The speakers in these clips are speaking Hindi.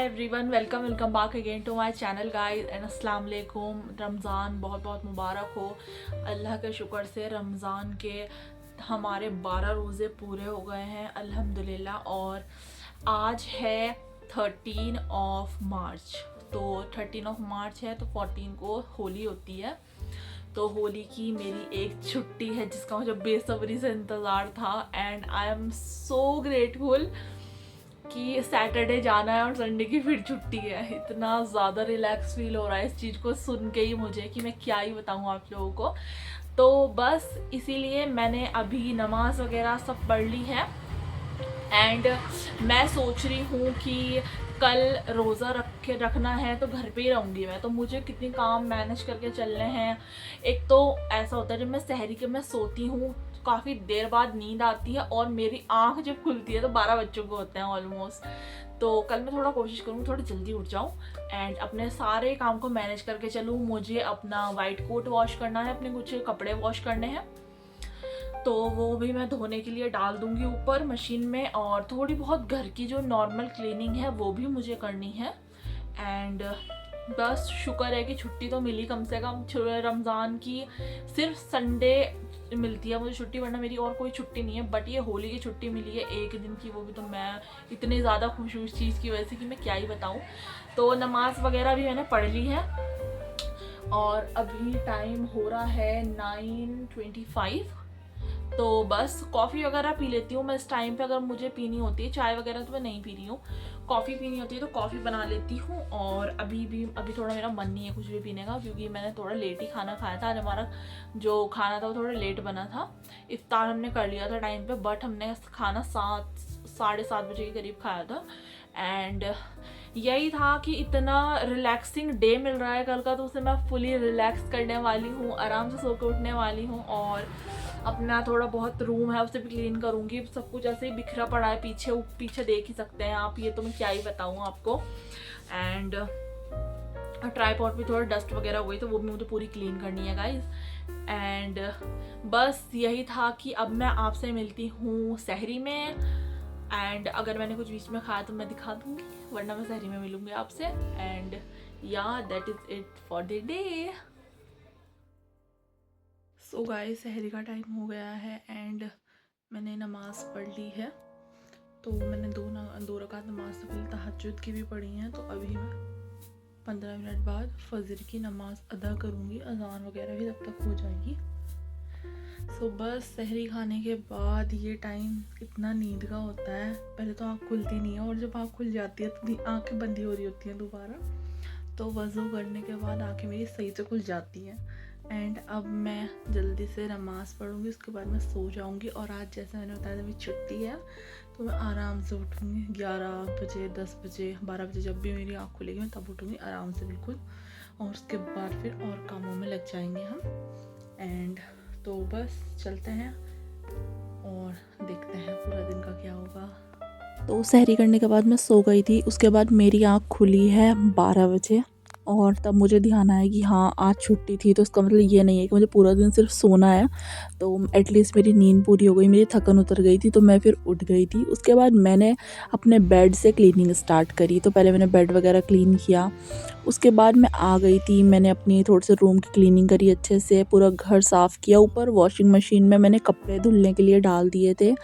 Everyone, welcome back again to my channel guys and अस्सलाम वालेकुम। रमज़ान बहुत बहुत मुबारक हो। अल्लाह के शुक्र से रमज़ान के हमारे 12 रोज़े पूरे हो गए हैं अल्हम्दुलिल्लाह। और आज है 13 मार्च। तो 13 मार्च है तो 14 को होली होती है। तो होली की मेरी एक छुट्टी है जिसका मुझे बेसब्री से इंतज़ार था and I am so grateful कि सैटरडे जाना है और संडे की फिर छुट्टी है। इतना ज़्यादा रिलैक्स फील हो रहा है इस चीज़ को सुन के ही मुझे कि मैं क्या ही बताऊँ आप लोगों को। तो बस इसीलिए मैंने अभी नमाज वगैरह सब पढ़ ली है एंड मैं सोच रही हूँ कि कल रोज़ा रखना है तो घर पे ही रहूँगी मैं। तो मुझे कितनी काम मैनेज करके चलने हैं। एक तो ऐसा होता है जब मैं सहरी के मैं सोती हूँ काफ़ी देर बाद नींद आती है और मेरी आँख जब खुलती है तो 12 बज चुके होते हैं ऑलमोस्ट। तो कल मैं थोड़ा कोशिश करूँ थोड़ी जल्दी उठ जाऊँ एंड अपने सारे काम को मैनेज करके चलूँ। मुझे अपना वाइट कोट वॉश करना है, अपने कुछ कपड़े वॉश करने हैं तो वो भी मैं धोने के लिए डाल दूंगी ऊपर मशीन में। और थोड़ी बहुत घर की जो नॉर्मल क्लीनिंग है वो भी मुझे करनी है। एंड बस शुक्र है कि छुट्टी तो मिली कम से कम। रमज़ान की सिर्फ संडे मिलती है मुझे छुट्टी, वरना मेरी और कोई छुट्टी नहीं है। बट ये होली की छुट्टी मिली है एक दिन की, वो भी तो मैं इतनी ज़्यादा खुश हूँ इस चीज़ की वजह से कि मैं क्या ही बताऊँ। तो नमाज वगैरह भी मैंने पढ़ ली है और अभी टाइम हो रहा है 9:25। तो बस कॉफ़ी वगैरह पी लेती हूँ मैं इस टाइम पे। अगर मुझे पीनी होती है चाय वगैरह तो मैं नहीं पी रही हूँ, कॉफ़ी पीनी होती है तो कॉफ़ी बना लेती हूँ। और अभी थोड़ा मेरा मन नहीं है कुछ भी पीने का क्योंकि मैंने थोड़ा लेट ही खाना खाया था। आज हमारा जो खाना था वो थोड़ा लेट बना था। इफ्तार हमने कर लिया था टाइम पे बट हमने खाना 7-7:30 बजे के करीब खाया था। एंड यही था कि इतना रिलैक्सिंग डे मिल रहा है कल का, तो उसे मैं फुली रिलैक्स करने वाली हूँ, आराम से सो के उठने वाली हूँ। और अपना थोड़ा बहुत रूम है उसे भी क्लीन करूँगी। सब कुछ ऐसे ही बिखरा पड़ा है, पीछे देख ही सकते हैं आप, ये तो मैं क्या ही बताऊँ आपको। एंड ट्राईपॉड पे थोड़ा डस्ट वगैरह हो गई तो वो भी मुझे पूरी क्लीन करनी है गाइज। एंड बस यही था कि अब मैं आपसे मिलती हूँ सहरी में। एंड अगर मैंने कुछ बीच में खाया तो मैं दिखा दूँगी, वरना मैं सहरी में मिलूँगी आपसे। एंड या that is it for the day. So guys सहरी का टाइम हो गया है एंड मैंने नमाज़ पढ़ ली है। तो मैंने दो रकात नमाज से पहले तहज्जुद की भी पढ़ी हैं। तो अभी मैं 15 मिनट बाद फजर की नमाज़ अदा करूँगी, अज़ान वगैरह भी तब तक हो जाएगी। सो बस सहरी खाने के बाद ये टाइम इतना नींद का होता है। पहले तो आँख खुलती नहीं है और जब आँख खुल जाती है तो आँखें बंदी हो रही होती हैं दोबारा। तो वज़ू करने के बाद आँखें मेरी सही से खुल जाती हैं। एंड अब मैं जल्दी से नमाज़ पढ़ूँगी, उसके बाद मैं सो जाऊँगी। और आज जैसे मैंने बताया अभी छुट्टी है तो मैं आराम से उठूँगी 11 बजे, 10 बजे, 12 बजे, जब भी मेरी आँख खुलेगी मैं तब उठूँगी आराम से बिल्कुल। और उसके बाद फिर और कामों में लग जाएंगे हम। एंड तो बस चलते हैं और देखते हैं पूरा दिन का क्या होगा। तो सहरी करने के बाद मैं सो गई थी। उसके बाद मेरी आँख खुली है 12 बजे और तब मुझे ध्यान आया कि हाँ आज छुट्टी थी। तो इसका मतलब ये नहीं है कि मुझे पूरा दिन सिर्फ सोना है। तो एटलीस्ट मेरी नींद पूरी हो गई, मेरी थकन उतर गई थी तो मैं फिर उठ गई थी। उसके बाद मैंने अपने बेड से क्लीनिंग स्टार्ट करी। तो पहले मैंने बेड वगैरह क्लीन किया, उसके बाद मैं आ गई थी। मैंने अपनी थोड़े से रूम की क्लीनिंग करी, अच्छे से पूरा घर साफ़ किया। ऊपर वॉशिंग मशीन में मैंने कपड़े धुलने के लिए डाल दिए थे।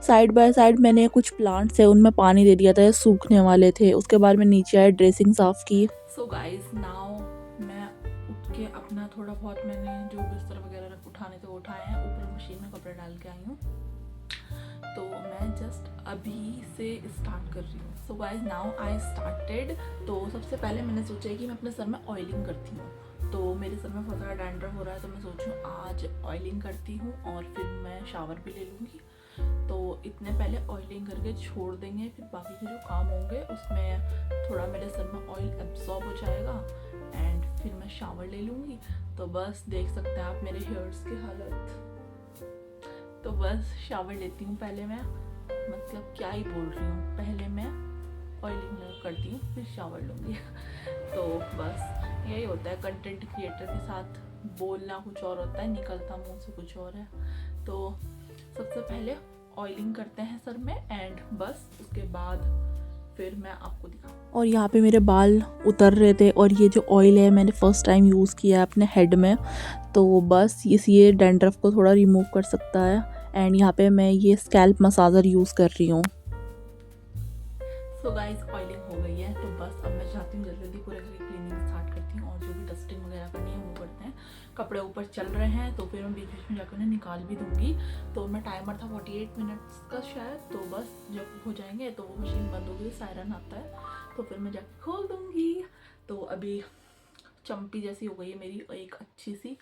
साइड बाय साइड मैंने कुछ प्लांट्स है उनमें पानी दे दिया था, सूखने वाले थे। उसके बाद मैं नीचे आए, ड्रेसिंग साफ़ की। सो गाइज नाउ मैं उठ के अपना थोड़ा बहुत मैंने जो बिस्तर वगैरह उठाने थे वो उठाए हैं, ऊपर मशीन में कपड़े डाल के आई हूँ। तो मैं जस्ट अभी से स्टार्ट कर रही हूँ। So guys now I started. तो सबसे पहले मैंने सोचा कि मैं अपने सर में ऑयलिंग करती हूँ। तो मेरे सर में बहुत ज़्यादा डैंड्रफ हो रहा है तो मैं सोच रही हूँ आज ऑयलिंग करती हूँ और फिर मैं शावर भी ले लूँगी। तो इतने पहले ऑयलिंग करके छोड़ देंगे, फिर बाकी के जो काम होंगे उसमें थोड़ा मेरे सर में ऑयल एब्जॉर्ब हो जाएगा एंड फिर मैं शावर ले लूँगी। तो बस देख सकते हैं आप मेरे हेयर्स की हालत। तो बस शावर लेती हूँ पहले मैं, मतलब क्या ही बोल रही हूँ, पहले मैं ऑयलिंग करती हूँ फिर शावर लूँगी। तो बस यही होता है कंटेंट क्रिएटर के साथ, बोलना कुछ और होता है, निकलता मुँह से कुछ और है। तो सबसे पहले ऑयलिंग करते हैं सर में एंड बस उसके बाद फिर मैं आपको दिखाऊँ। और यहाँ पे मेरे बाल उतर रहे थे और ये जो ऑयल है मैंने फ़र्स्ट टाइम यूज़ किया है अपने हेड में, तो बस ये डैंड्रफ को थोड़ा रिमूव कर सकता है। एंड यहाँ पे मैं ये स्कैल्प मसाजर यूज़ कर रही हूँ। सो गाइस ऑयलिंग हो गई है, तो बस अब मैं चाहती हूँ जल्दी जल्दी पूरे घर की क्लीनिंग स्टार्ट करती हूँ और जो भी डस्टिंग वगैरह करनी है वो करते हैं। कपड़े ऊपर चल रहे हैं तो फिर मैं बीच बीच में जाकर उन्हें निकाल भी दूँगी। तो मैं टाइमर था 48 मिनट्स का शायद, तो बस जब हो जाएंगे तो वो मशीन बंद होगी, सायरन आता है तो फिर मैं जाकर खोल दूँगी। तो अभी चंपी जैसी हो गई है मेरी एक अच्छी सी।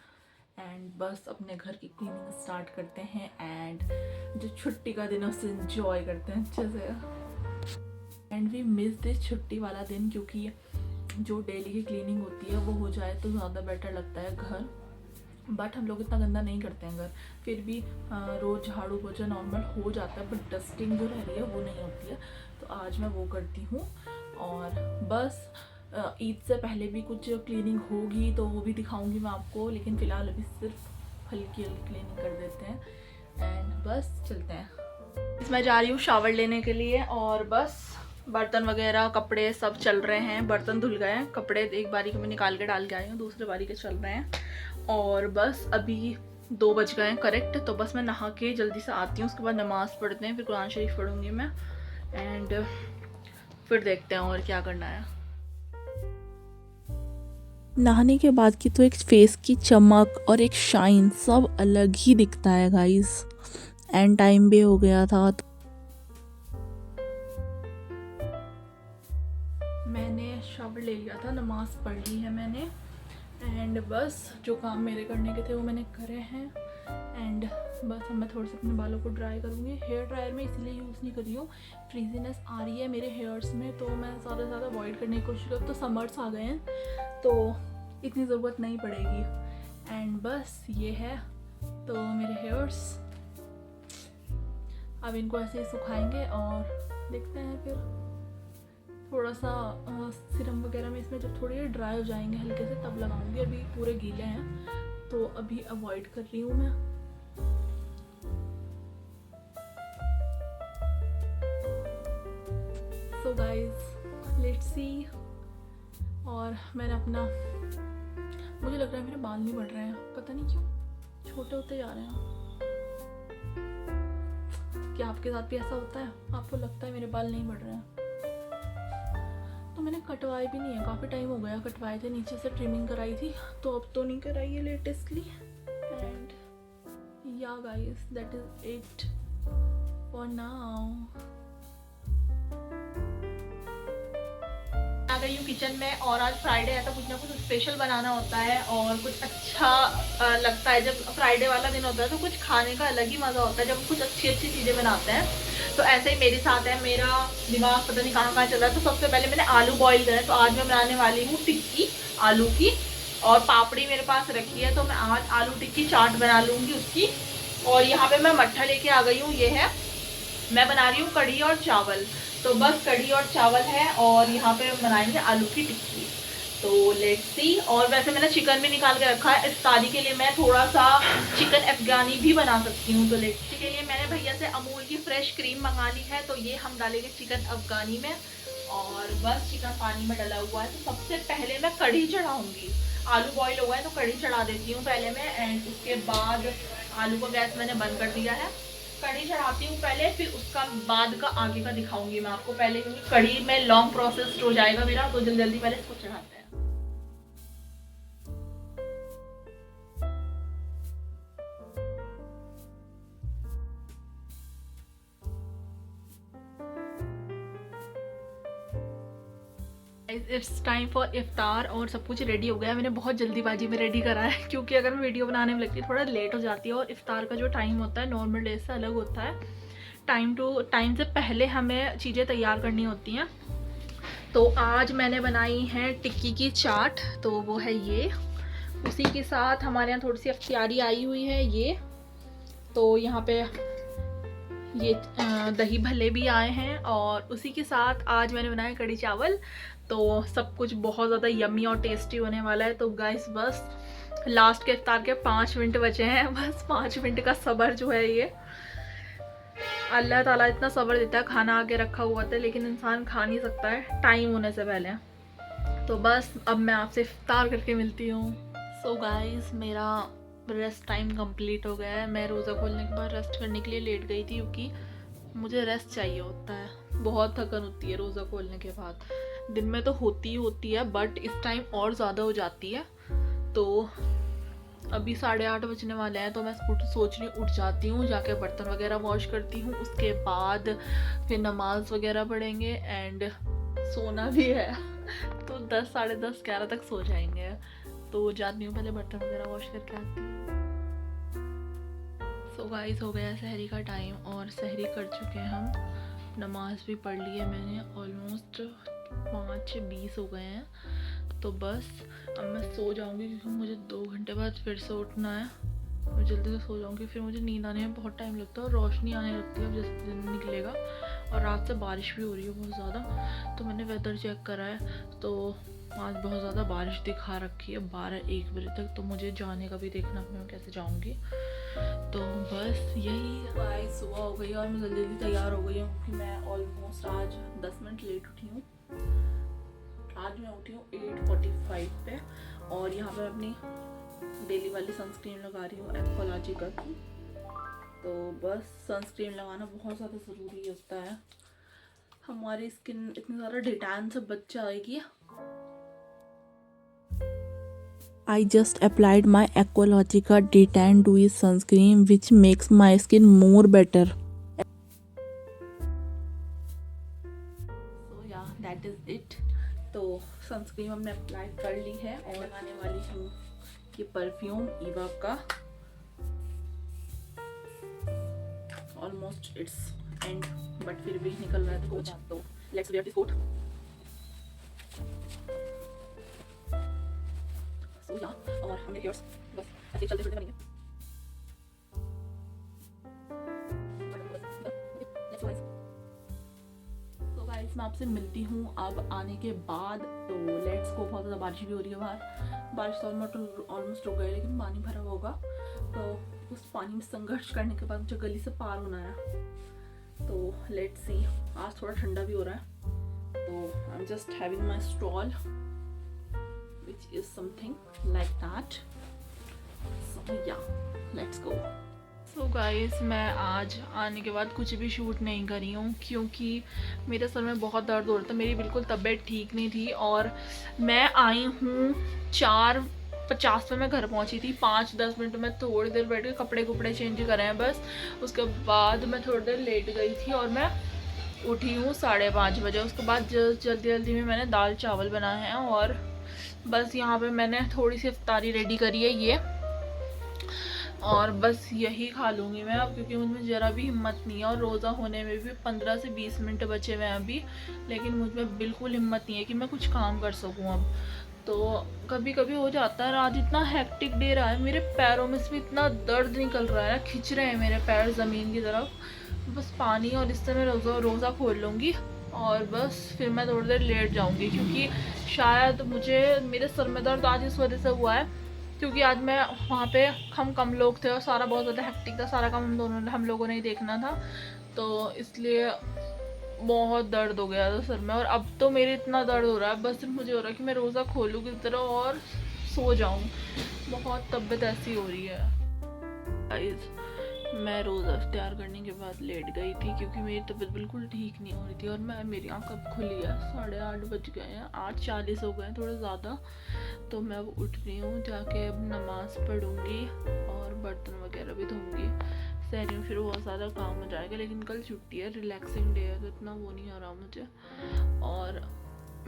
एंड बस अपने घर की क्लीनिंग स्टार्ट करते हैं एंड जो छुट्टी का दिन है उससे इंजॉय करते हैं अच्छे से। एंड वी मिस दिस छुट्टी वाला दिन, क्योंकि जो डेली की क्लीनिंग होती है वो हो जाए तो ज़्यादा बेटर लगता है घर। बट हम लोग इतना गंदा नहीं करते हैं घर, फिर भी रोज़ झाड़ू पोछा नॉर्मल हो जाता है, बट डस्टिंग जो रह रही है वो नहीं होती है। तो आज मैं वो करती हूँ। और बस ईद से पहले भी कुछ क्लीनिंग होगी तो वो भी दिखाऊंगी मैं आपको, लेकिन फ़िलहाल अभी सिर्फ हल्की हल्की क्लीनिंग कर देते हैं एंड बस चलते हैं। मैं जा रही हूँ शावर लेने के लिए और बस बर्तन वगैरह कपड़े सब चल रहे हैं। बर्तन धुल गए हैं, कपड़े एक बारी के मैं निकाल के डाल के आई हूँ, दूसरे बारी के चल रहे हैं। और बस अभी 2 बज गए हैं करेक्ट, तो बस मैं नहा के जल्दी से आती हूँ, उसके बाद नमाज़ पढ़ते हैं, फिर कुरान शरीफ पढ़ूँगी मैं एंड फिर देखते हैं और क्या करना है। नहाने के बाद की तो एक फेस की चमक और एक शाइन सब अलग ही दिखता है गाइस। एंड टाइम भी हो गया था। मैंने शावर ले लिया था, नमाज़ पढ़ ली है मैंने एंड बस जो काम मेरे करने के थे वो मैंने करे हैं। एंड बस अब मैं थोड़े से अपने बालों को ड्राई करूँगी। हेयर ड्रायर में इसलिए यूज़ नहीं कर रही हूँ, फ्रीजीनेस आ रही है मेरे हेयर्स में, तो मैं ज़्यादा से ज़्यादा अवॉइड करने की कोशिश करूँ। तो समर्स आ गए हैं तो इतनी ज़रूरत नहीं पड़ेगी। एंड बस ये है तो मेरे हेयर्स, अब इनको ऐसे ही सुखाएंगे और देखते हैं फिर थोड़ा सा सीरम वगैरह में इसमें जब थोड़े ड्राई हो जाएंगे हल्के से तब लगाऊंगी। अभी पूरे गीले हैं तो अभी अवॉइड कर रही हूँ मैं। So guys let's see. और मैंने अपना, मुझे लग रहा है मेरे बाल नहीं बढ़ रहे हैं, पता नहीं क्यों छोटे होते जा रहे हैं। क्या आपके साथ भी ऐसा होता है, आपको लगता है मेरे बाल नहीं बढ़ रहे हैं? तो मैंने कटवाए भी नहीं है, काफ़ी टाइम हो गया कटवाए थे, नीचे से ट्रिमिंग कराई थी, तो अब तो नहीं कराई है latestly. And yeah guys that is it for now. आ गई हूँ किचन में और आज फ्राइडे है तो कुछ ना कुछ स्पेशल बनाना होता है और कुछ अच्छा लगता है। जब फ्राइडे वाला दिन होता है तो कुछ खाने का अलग ही मज़ा होता है जब कुछ अच्छी अच्छी चीज़ें बनाते हैं। तो ऐसे ही मेरे साथ है, मेरा दिमाग पता नहीं कहाँ चल रहा है। तो सबसे पहले मैंने आलू बॉईल करे, तो आज मैं बनाने वाली हूँ टिक्की आलू की, और पापड़ी मेरे पास रखी है तो मैं आज आलू टिक्की चाट बना लूँगी उसकी। और यहाँ पे मैं मट्ठा लेके आ गई हूँ, ये है, मैं बना रही हूँ कढ़ी और चावल। तो बस कढ़ी और चावल है और यहाँ पे हम बनाएंगे आलू की टिक्की। तो लेट्स सी। और वैसे मैंने चिकन भी निकाल के रखा है, इफ्तारी के लिए मैं थोड़ा सा चिकन अफगानी भी बना सकती हूँ। तो लेट्स सी के लिए मैंने भैया से अमूल की फ्रेश क्रीम मंगा ली है, तो ये हम डालेंगे चिकन अफगानी में। और बस चिकन पानी में डला हुआ है, तो सबसे पहले मैं कढ़ी चढ़ाऊँगी। आलू बॉईल हुआ है तो कढ़ी चढ़ा देती हूँ पहले मैं, एंड उसके बाद आलू को गैस मैंने बंद कर दिया है। कढ़ी चढ़ाती हूँ पहले, फिर उसका बाद का आगे का दिखाऊंगी मैं आपको पहले, क्योंकि कढ़ी में लॉन्ग प्रोसेस हो जाएगा मेरा, तो जल्दी जल्दी पहले इसको चढ़ाते हैं। इट्स टाइम फॉर इफ्तार और सब कुछ रेडी हो गया। मैंने बहुत जल्दीबाजी में रेडी करा है क्योंकि अगर मैं वीडियो बनाने में लगती है थोड़ा लेट हो जाती है, और इफ्तार का जो टाइम होता है नॉर्मल डे से अलग होता है। टाइम से पहले हमें चीज़ें तैयार करनी होती हैं। तो आज मैंने बनाई है टिक्की की चाट, तो वो है ये। उसी के साथ हमारे यहाँ थोड़ी सी अफ्तारी आई हुई है ये, तो यहाँ पे ये दही भल्ले भी आए हैं, और उसी के साथ आज मैंने बनाया कढ़ी चावल। तो सब कुछ बहुत ज़्यादा यम्मी और टेस्टी होने वाला है। तो गाइस बस लास्ट के इफ्तार के 5 मिनट बचे हैं, बस 5 मिनट का सब्र जो है ये। अल्लाह ताला इतना सब्र देता है, खाना आगे रखा हुआ था लेकिन इंसान खा नहीं सकता है टाइम होने से पहले। तो बस अब मैं आपसे इफ्तार करके मिलती हूँ। सो गाइस, मेरा रेस्ट टाइम कंप्लीट हो गया है। मैं रोज़ा खोलने के बाद रेस्ट करने के लिए लेट गई थी क्योंकि मुझे रेस्ट चाहिए होता है। बहुत थकन होती है रोज़ा खोलने के बाद। दिन में तो होती ही होती है बट इस टाइम और ज़्यादा हो जाती है। तो अभी 8:30 बजने वाले हैं तो मैं सोच रही हूँ उठ जाती हूँ, जाके बर्तन वगैरह वॉश करती हूँ, उसके बाद फिर नमाज वगैरह पढ़ेंगे एंड सोना भी है। तो 10, 10:30, 11 तक सो जाएंगे। तो जाती हूँ, पहले बर्तन वगैरह वॉश करके आती हूँ। सो गाइस, हो गया सहरी का टाइम और सहरी कर चुके हैं हम। नमाज भी पढ़ ली है मैंने। ऑलमोस्ट 5:20 हो गए हैं। तो बस अब मैं सो जाऊंगी क्योंकि मुझे 2 घंटे बाद फिर से उठना है। मैं जल्दी से सो जाऊंगी, फिर मुझे नींद आने में बहुत टाइम लगता है और रोशनी आने लगती है अब जैसे दिन निकलेगा। और रात से बारिश भी हो रही है बहुत ज़्यादा। तो मैंने वेदर चेक करा है तो आज बहुत ज़्यादा बारिश दिखा रखी है 12-1 बजे तक। तो मुझे जाने का भी देखना मैं कैसे जाऊँगी। तो बस यही आज सुबह हो गई और मैं जल्दी जल्दी तैयार हो गई हूँ क्योंकि मैं ऑलमोस्ट आज 10 मिनट लेट उठी हूँ। आज मैं उठी हूँ 8:45 पे और यहाँ पे अपनी डेली वाली सनस्क्रीन लगा रही हूँ एक्वालॉजिका की। तो बस सनस्क्रीन लगाना बहुत ज़्यादा ज़रूरी होता है। हमारी स्किन इतनी ज़्यादा डिटैन से बच जाएगी। I just applied my Aqualogica Detan Dewy sunscreen which makes my skin more better. So yeah, that is it. तो सनस्क्रीन हमने अप्लाई कर ली है और लगाने वाली हूँ ये परफ्यूम ईवा का। ऑलमोस्ट इट्स एंड बट फिर भी निकल रहा है कुछ। तो लेट्स वेयर दिस कोट। सो या, और हमने हेयर्स बस ऐसे चलते फिरते बनेंगे। तो गाइस, मैं आपसे मिलती हूँ अब आने के बाद। तो लेट्स गो। बहुत ज़्यादा बारिश भी हो रही है बाहर। बारिश तो ऑलमोस्ट रुक गई लेकिन पानी भरा हुआ होगा। तो उस पानी में संघर्ष करने के बाद मुझे गली से पार होना है। तो लेट्स सी। आज थोड़ा ठंडा भी हो रहा है तो I am just having my stall which is something like that. So yeah, let's go. So guys, मैं आज आने के बाद कुछ भी शूट नहीं करी हूँ क्योंकि मेरे सर में बहुत दर्द हो रहा था। मेरी बिल्कुल तबीयत ठीक नहीं थी और मैं आई हूँ 4:50 पे मैं घर पहुँची थी। 5-10 मिनट में थोड़ी देर बैठ के कपड़े चेंज करे हैं बस। उसके बाद मैं थोड़ी देर लेट गई थी और मैं उठी हूँ 5:30 बजे। उसके बाद जल्दी में मैंने दाल चावल बनाए हैं और बस यहाँ पे मैंने थोड़ी सी इफ्तारी रेडी करी है ये, और बस यही खा लूँगी मैं अब क्योंकि मुझमें ज़रा भी हिम्मत नहीं है। और रोज़ा होने में भी 15 से 20 मिनट बचे हुए हैं अभी, लेकिन मुझमें बिल्कुल हिम्मत नहीं है कि मैं कुछ काम कर सकूँ अब। तो कभी कभी हो जाता है। आज इतना हेक्टिक डे रहा है, मेरे पैरों में से भी इतना दर्द निकल रहा है ना, खिंच रहे हैं मेरे पैर ज़मीन की तरफ। बस पानी और इससे मैं रोज़ा खोल लूँगी और बस फिर मैं थोड़ी देर लेट जाऊँगी क्योंकि शायद मुझे मेरे सर में दर्द आज इस वजह से हुआ है क्योंकि आज मैं वहाँ पे हम कम लोग थे और सारा बहुत ज़्यादा हेक्टिक था। सारा काम हम लोगों ने ही देखना था तो इसलिए बहुत दर्द हो गया था सर में। और अब तो मेरे इतना दर्द हो रहा है, बस सिर्फ मुझे हो रहा है कि मैं रोज़ा खोलूँ किस तरह और सो जाऊँ। बहुत तबीयत ऐसी हो रही है। मैं रोज़ा इफ्तार करने के बाद लेट गई थी क्योंकि मेरी तबीयत बिल्कुल ठीक नहीं हो रही थी और मेरी आँख अब खुली है। 8:30 बज गए हैं, 8:40 हो गए हैं थोड़े ज़्यादा। तो मैं अब उठ रही हूँ, जाके अब नमाज़ पढ़ूँगी और बर्तन वगैरह भी धोऊँगी। सहरी में फिर बहुत ज़्यादा काम हो जाएगा लेकिन कल छुट्टी है, रिलैक्सिंग डे है तो इतना वो नहीं हो रहा मुझे। और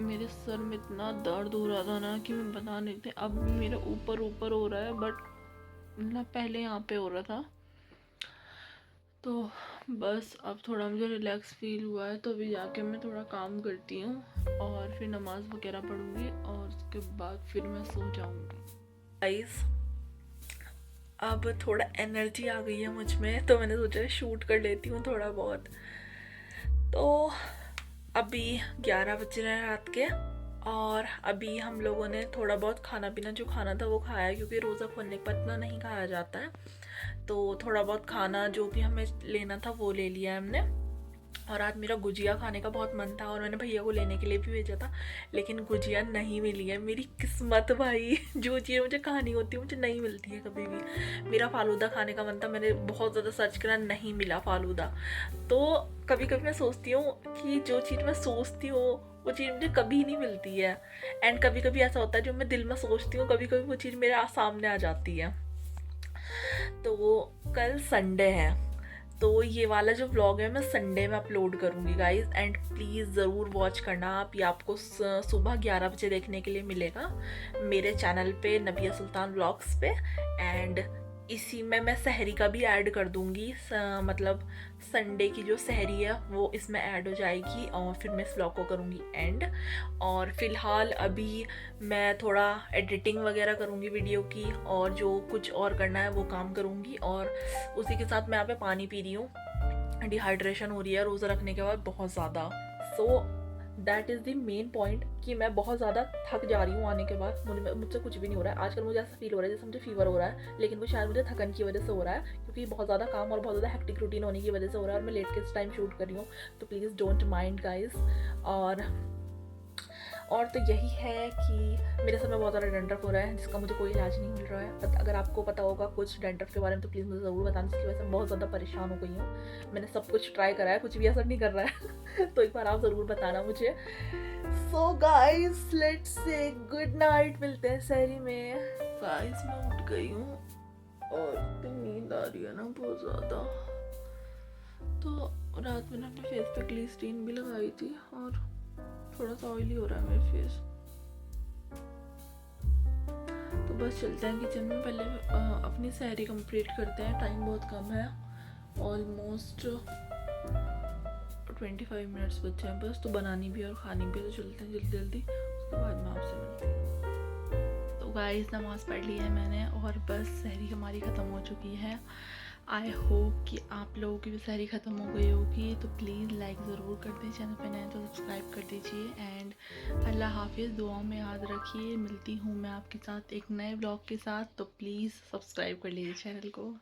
मेरे सर में इतना दर्द हो रहा था ना कि मैं बता नहीं थी। अब मेरा ऊपर हो रहा है बट मतलब पहले यहाँ पे हो रहा था। तो बस अब थोड़ा मुझे रिलैक्स फील हुआ है तो अभी जाके मैं थोड़ा काम करती हूँ और फिर नमाज़ वगैरह पढ़ूँगी और उसके बाद फिर मैं सो जाऊँगी। गाइस, अब थोड़ा एनर्जी आ गई है मुझ में तो मैंने सोचा शूट कर लेती हूँ थोड़ा बहुत। तो अभी 11 बज रहे हैं रात के और अभी हम लोगों ने थोड़ा बहुत खाना पीना जो खाना था वो खाया, क्योंकि रोज़ा खोलने के बाद इतना नहीं खाया जाता है। तो थोड़ा बहुत खाना जो भी हमें लेना था वो ले लिया हमने। और आज मेरा गुजिया खाने का बहुत मन था और मैंने भैया को लेने के लिए भी भेजा था, लेकिन गुजिया नहीं मिली है। मेरी किस्मत भाई, जो चीज़ मुझे खानी होती है मुझे नहीं मिलती है कभी भी। मेरा फालूदा खाने का मन था, मैंने बहुत ज़्यादा सर्च करा, नहीं मिला फालूदा। तो कभी कभी मैं सोचती हूँ कि जो चीज़ मैं सोचती हूँ वो चीज़ मुझे कभी नहीं मिलती है। एंड कभी कभी ऐसा होता है जो मैं दिल में सोचती हूँ कभी कभी वो चीज़ मेरे सामने आ जाती है। तो वो कल संडे है, तो ये वाला जो व्लॉग है मैं संडे में अपलोड करूँगी गाइस, एंड प्लीज़ ज़रूर वॉच करना आप। ये आपको सुबह 11 बजे देखने के लिए मिलेगा मेरे चैनल पे, नबिया सुल्तान व्लॉग्स पे। एंड इसी में मैं सहरी का भी ऐड कर दूँगी, मतलब संडे की जो सहरी है वो इसमें ऐड हो जाएगी, और फिर मैं इस व्लॉग को करूँगी एंड। और फ़िलहाल अभी मैं थोड़ा एडिटिंग वगैरह करूँगी वीडियो की, और जो कुछ और करना है वो काम करूँगी। और उसी के साथ मैं यहाँ पे पानी पी रही हूँ, डिहाइड्रेशन हो रही है रोज़ा रखने के बाद बहुत ज़्यादा। So that is the main point कि मैं बहुत ज़्यादा थक जा रही हूँ आने के बाद। मुझसे कुछ भी नहीं हो रहा है आजकल। मुझे ऐसा फील हो रहा है जैसे मुझे फीवर हो रहा है, लेकिन वो शायद मुझे थकन की वजह से हो रहा है, क्योंकि बहुत ज़्यादा काम और बहुत ज़्यादा हेक्टिक रूटीन होने की वजह से हो रहा है, और मैं लेट के इस टाइम शूट कर रही हूँ। तो प्लीज़ डोंट माइंड गाइज। और तो यही है कि मेरे सर में बहुत ज़्यादा डैंड्रफ हो रहा है जिसका मुझे कोई इलाज नहीं मिल रहा है। अगर आपको पता होगा कुछ डैंड्रफ के बारे में तो प्लीज़ मुझे ज़रूर बताना, जिसकी वजह से बहुत ज़्यादा परेशान हो गई हूँ। मैंने सब कुछ ट्राई करा है, कुछ भी असर नहीं कर रहा है तो एक बार आप ज़रूर बताना मुझे। So guys let's say good night, मिलते हैं सहरी में। गाइस मैं उठ गई हूँ और नींद आ रही है ना बहुत ज़्यादा। तो रात में अपने फेस पे ग्लिसरीन भी लगाई थी और थोड़ा सा ऑयली हो रहा है मेरा फेस। तो बस चलते हैं किचन में, पहले अपनी सहरी कंप्लीट करते हैं। टाइम बहुत कम है, ऑलमोस्ट 25 मिनट्स बचे हैं बस, तो बनानी भी और खानी भी। तो चलते हैं जल्दी जल्दी, उसके बाद मैं आपसे मिलती हूँ। तो गाइस नमाज़ पढ़ ली है मैंने और बस सहरी हमारी ख़त्म हो चुकी है। आई होप कि आप लोगों की भी सहरी ख़त्म हो गई होगी। तो प्लीज़ लाइक ज़रूर कर दें, चैनल पे नए तो सब्सक्राइब कर दीजिए। एंड अल्लाह हाफिज़, दुआओं में याद रखिए। मिलती हूँ मैं आपके साथ एक नए ब्लॉग के साथ, तो प्लीज़ सब्सक्राइब कर लीजिए चैनल को।